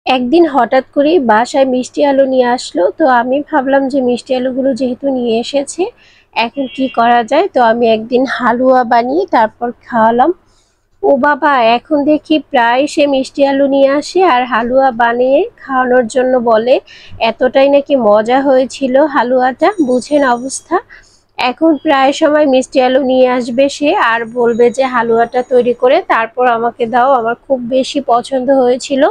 একদিন হঠাৎ করেই বাসায় মিষ্টি আলু নিয়ে আসলো। তো আমি ভাবলাম যে মিষ্টি আলুগুলো যেহেতু নিয়ে এসেছে, এখন কি করা যায়। তো আমি একদিন হালুয়া বানিয়ে তারপর খাওয়ালাম। ও বাবা, এখন দেখি প্রায় সে মিষ্টি আলু নিয়ে আসে আর হালুয়া বানিয়ে খাওয়ানোর জন্য বলে। এতটাই নাকি মজা হয়েছিল হালুয়াটা, বুঝেন অবস্থা। এখন প্রায় সময় মিষ্টি আলু নিয়ে আসবে সে আর বলবে যে হালুয়াটা তৈরি করে তারপর আমাকে দাও, আমার খুব বেশি পছন্দ হয়েছিল।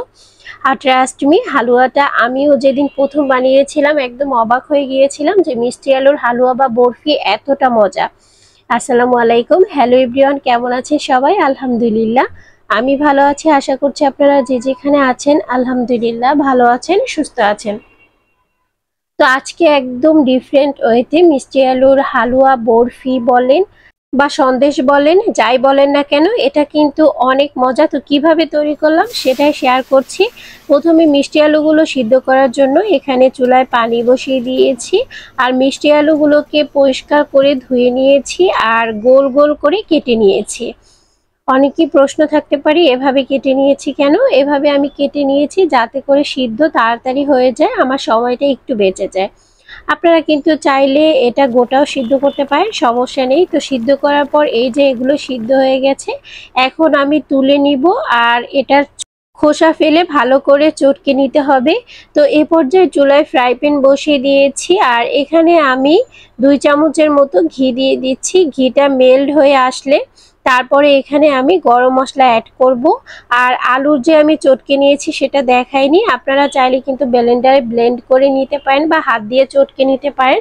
আর ট্রাস্ট মি, হালুয়াটা আমিও যেদিন প্রথম বানিয়েছিলাম একদম অবাক হয়ে গিয়েছিলাম যে মিষ্টি আলুর হালুয়া বা বরফি এতটা মজা। আসসালামু আলাইকুম, হ্যালো এভরিওয়ান, কেমন আছেন সবাই? আলহামদুলিল্লাহ আমি ভালো আছি। আশা করছি আপনারা যে যেখানে আছেন আলহামদুলিল্লাহ ভালো আছেন, সুস্থ আছেন। তো আজকে একদম ডিফারেন্ট ওয়েতে মিষ্টি আলুর হালুয়া বরফি বলেন বা সন্দেশ বলেন, যাই বলেন না কেন, এটা কিন্তু অনেক মজা। তো কিভাবে তৈরি করলাম সেটাই শেয়ার করছি। প্রথমে মিষ্টি আলুগুলো সিদ্ধ করার জন্য এখানে চুলায় পানি বসিয়ে দিয়েছি আর মিষ্টি আলুগুলোকে পরিষ্কার করে ধুয়ে নিয়েছি আর গোল গোল করে কেটে নিয়েছি। অনেকেই প্রশ্ন থাকতে পারে এভাবে কেটে নিয়েছি কেন। এভাবে আমি কেটে নিয়েছি যাতে করে সিদ্ধ তাড়াতাড়ি হয়ে যায়, আমার সময়টা একটু বেঁচে যায়। আপনারা কিন্তু চাইলে এটা গোটাও সিদ্ধ করতে পারেন, সমস্যা নেই। তো সিদ্ধ করার পর এই যে এগুলো সিদ্ধ হয়ে গেছে, এখন আমি তুলে নিব আর এটার খোসা ফেলে ভালো করে চটকে নিতে হবে। তো এ পর্যায়ে চুলায় ফ্রাই প্যান বসিয়ে দিয়েছি আর এখানে আমি 2 চামচের মতো ঘি দিয়ে দিচ্ছি। ঘিটা মেল্ট হয়ে আসলে তারপরে এখানে আমি গরম মশলা অ্যাড করব। আর আলুর যে আমি চটকে নিয়েছি সেটা দেখাইনি, আপনারা চাইলে কিন্তু ব্লেন্ডারে ব্লেন্ড করে নিতে পারেন বা হাত দিয়ে চটকে নিতে পারেন,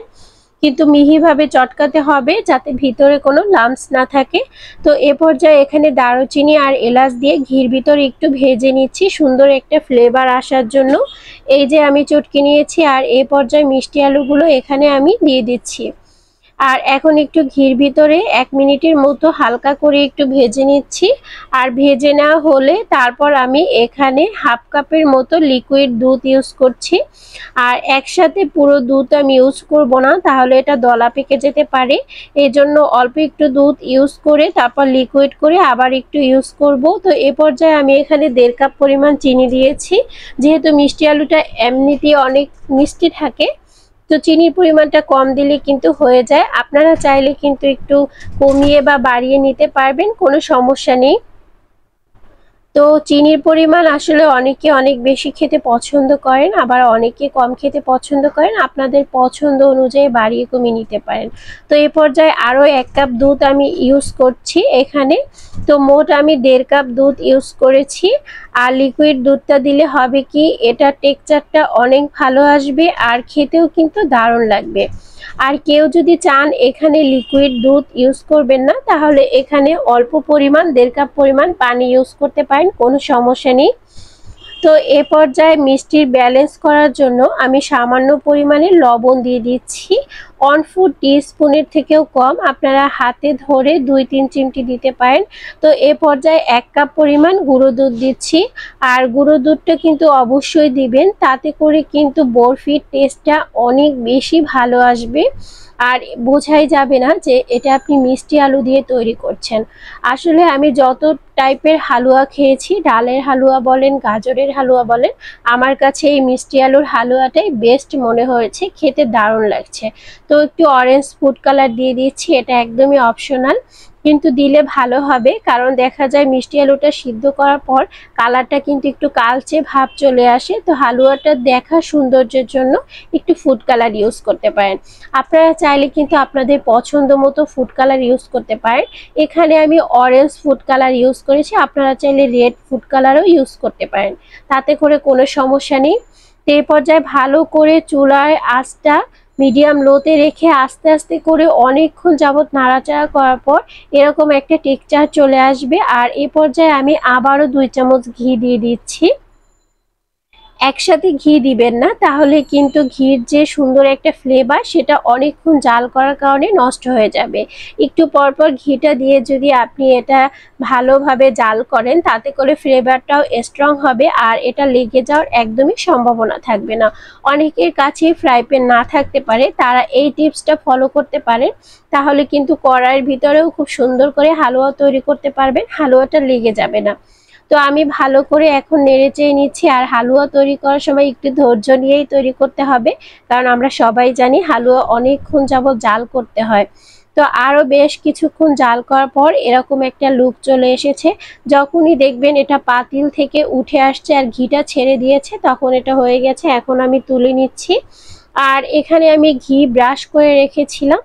কিন্তু মিহিভাবে চটকাতে হবে যাতে ভিতরে কোনো লাম্পস না থাকে। তো এ পর্যায়ে এখানে দারুচিনি আর এলাচ দিয়ে ঘির ভিতরে একটু ভেজে নিচ্ছি সুন্দর একটা ফ্লেভার আসার জন্য। এই যে আমি চটকে নিয়েছি আর এই পর্যায়ে মিষ্টি আলুগুলো এখানে আমি দিয়ে দিচ্ছি। আর এখন একটু ঘির ভিতরে 1 মিনিটের মতো হালকা করে একটু ভেজে নিচ্ছি। আর ভেজে নেওয়া হলে তারপর আমি এখানে হাফ কাপের মতো লিকুইড দুধ ইউজ করছি। আর একসাথে পুরো দুধ আমি ইউজ করব না, তাহলে এটা দলা পেকে যেতে পারে। এজন্য অল্প একটু দুধ ইউজ করে তারপর লিকুইড করে আবার একটু ইউজ করব। তো এ পর্যায়ে আমি এখানে 1.5 কাপ পরিমাণ চিনি দিয়েছি। যেহেতু মিষ্টি আলুটা এমনিতেই অনেক মিষ্টি থাকে, তো চিনির পরিমাণটা কম দিলে কিন্তু হয়ে যায়। আপনারা চাইলে কিন্তু একটু কমিয়ে বা বাড়িয়ে নিতে পারবেন, কোনো সমস্যা নেই। তো চিনির পরিমাণ আসলে অনেকে অনেক বেশি খেতে পছন্দ করেন, আবার অনেকে কম খেতে পছন্দ করেন। আপনাদের পছন্দ অনুযায়ী বাড়িয়ে কমিয়ে নিতে পারেন। তো এই পর্যায়ে আরও 1 কাপ দুধ আমি ইউজ করছি এখানে। তো মোট আমি 1.5 কাপ দুধ ইউজ করেছি। আর লিকুইড দুধটা দিলে হবে কি, এটা টেক্সচারটা অনেক ভালো আসবে আর খেতেও কিন্তু দারুণ লাগবে। আর কেউ যদি চান এখানে লিকুইড দুধ ইউজ করবেন না, তাহলে এখানে অল্প পরিমাণ 1.5 কাপ পরিমাণ পানি ইউজ করতে পারেন, কোনো সমস্যা নেই। তো এ পর্যায়ে মিষ্টির ব্যালেন্স করার জন্য আমি সামান্য পরিমাণে লবণ দিয়ে দিচ্ছি। 1/4 টিস্পুনের থেকেও কম, আপনারা হাতে ধরে 2-3 চিমটি দিতে পারেন। তো এ পর্যায়ে 1 কাপ পরিমাণ গুঁড়ো দুধ দিচ্ছি। আর গুঁড়ো দুধটা কিন্তু অবশ্যই দিবেন, তাতে করে কিন্তু বরফির টেস্টটা অনেক বেশি ভালো আসবে আর বোঝাই যাবে না যে এটা আপনি মিষ্টি আলু দিয়ে তৈরি করছেন। আসলে আমি যত টাইপের হালুয়া খেয়েছি, ডালের হালুয়া বলেন, গাজরের হালুয়া বলেন, আমার কাছে এই মিষ্টি আলুর হালুয়াটাই বেস্ট মনে হয়েছে, খেতে দারুণ লাগছে। তো একটু অরেঞ্জ ফুড কালার দিয়ে দিচ্ছি, এটা একদমই অপশনাল, কিন্তু দিলে ভালো হবে। কারণ দেখা যায় মিষ্টি আলুটা সিদ্ধ করার পর কালারটা কিন্তু একটু কালচে ভাব চলে আসে। তো হালুয়াটা দেখা সৌন্দর্যের জন্য একটু ফুড কালার ইউজ করতে পারেন। আপনারা চাইলে কিন্তু আপনাদের পছন্দ মতো ফুড কালার ইউজ করতে পারেন। এখানে আমি অরেঞ্জ ফুড কালার ইউজ করেছি, আপনারা চাইলে রেড ফুড কালারও ইউজ করতে পারেন, তাতে করে কোনো সমস্যা নেই। তো এই পর্যায়ে ভালো করে চুলায় আঁচটা মিডিয়াম লোতে রেখে আস্তে আস্তে করে অনেকক্ষণ যাবত নাড়াচাড়া করার পর এরকম একটা টেক্সচার চলে আসবে। আর এই পর্যায়ে আমি আবারও 2 চামচ ঘি দিয়ে দিচ্ছি। একসাথে ঘি দিবেন না, তাহলে কিন্তু ঘির যে সুন্দর একটা ফ্লেভার সেটা অনেকক্ষণ জাল করার কারণে নষ্ট হয়ে যাবে। একটু পরপর ঘিটা দিয়ে যদি আপনি এটা ভালোভাবে জাল করেন, তাতে করে ফ্লেভারটাও স্ট্রং হবে আর এটা লেগে যাওয়ার একদমই সম্ভাবনা থাকবে না। অনেকের কাছে ফ্রাই প্যান না থাকতে পারে, তারা এই টিপসটা ফলো করতে পারেন, তাহলে কিন্তু কড়াইয়ের ভিতরেও খুব সুন্দর করে হালুয়া তৈরি করতে পারবেন, হালুয়াটা লেগে যাবে না। তো আমি ভালো করে এখন নেড়ে চেড়ে নিচ্ছি। আর হালুয়া তৈরি করার সময় একটু ধৈর্য নিয়েই তৈরি করতে হবে, কারণ আমরা সবাই জানি হালুয়া অনেকক্ষণ যাবত জাল করতে হয়। তো আরো বেশ কিছুক্ষণ জাল করার পর এরকম একটা লুক চলে এসেছে। যখনই দেখবেন এটা পাতিল থেকে উঠে আসছে আর ঘিটা ছেড়ে দিয়েছে, তখন এটা হয়ে গেছে। এখন আমি তুলে নিচ্ছি। আর এখানে আমি ঘি ব্রাশ করে রেখেছিলাম,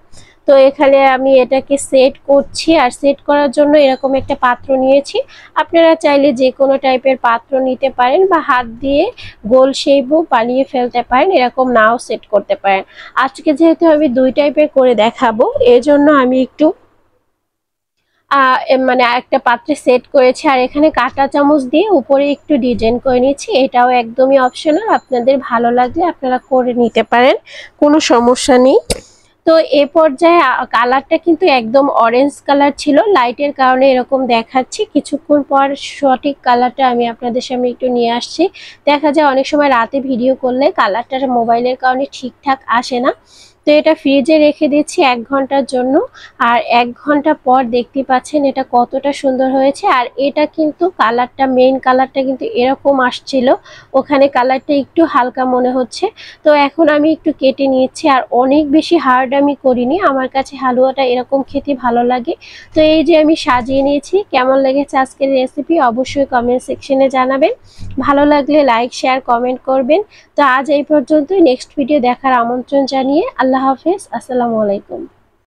তো এখানে আমি এটাকে সেট করছি। আর সেট করার জন্য এরকম একটা পাত্র নিয়েছি। আপনারা চাইলে যে কোনো টাইপের পাত্র নিতে পারেন, বা হাত দিয়ে গোল শেপও বানিয়ে ফেলতে পারেন, এরকম নাও সেট করতে পারেন। আজকে যেহেতু আমি দুই টাইপের করে দেখাবো, এজন্য আমি একটু মানে একটা পাত্রে সেট করেছি। আর এখানে কাঁটা চামচ দিয়ে উপরে একটু ডিজাইন করে নিচ্ছি। এটাও একদমই অপশনাল, আপনাদের ভালো লাগলে আপনারা করে নিতে পারেন, কোনো সমস্যা নেই। তো এ পর্যায়ে কালারটা কিন্তু একদম অরেঞ্জ কালার ছিল, লাইটের কারণে এরকম দেখাচ্ছি। কিছুক্ষণ পর সঠিক কালারটা আমি আপনাদের সামনে একটু নিয়ে আসছি। দেখা যায় অনেক সময় রাতে ভিডিও করলে কালারটা মোবাইলের কারণে ঠিকঠাক আসে না। তো এটা ফ্রিজে রেখে দিচ্ছি 1 ঘন্টার জন্য। আর 1 ঘন্টা পর দেখতে পাচ্ছেন এটা কতটা সুন্দর হয়েছে। আর এটা কিন্তু কালারটা, মেইন কালারটা কিন্তু এরকম আসছিল, ওখানে কালারটা একটু হালকা মনে হচ্ছে। তো এখন আমি একটু কেটে নিয়েছি। আর অনেক বেশি হার্ড আমি করিনি, আমার কাছে হালুয়াটা এরকম খেতে ভালো লাগে। তো এই যে আমি সাজিয়ে নিয়েছি। কেমন লেগেছে আজকের রেসিপি অবশ্যই কমেন্ট সেকশনে জানাবেন। ভালো লাগলে লাইক শেয়ার কমেন্ট করবেন। তো আজ এই পর্যন্তই, নেক্সট ভিডিও দেখার আমন্ত্রণ জানিয়ে আল্লাহ হাফেজ, আসসালামু আলাইকুম।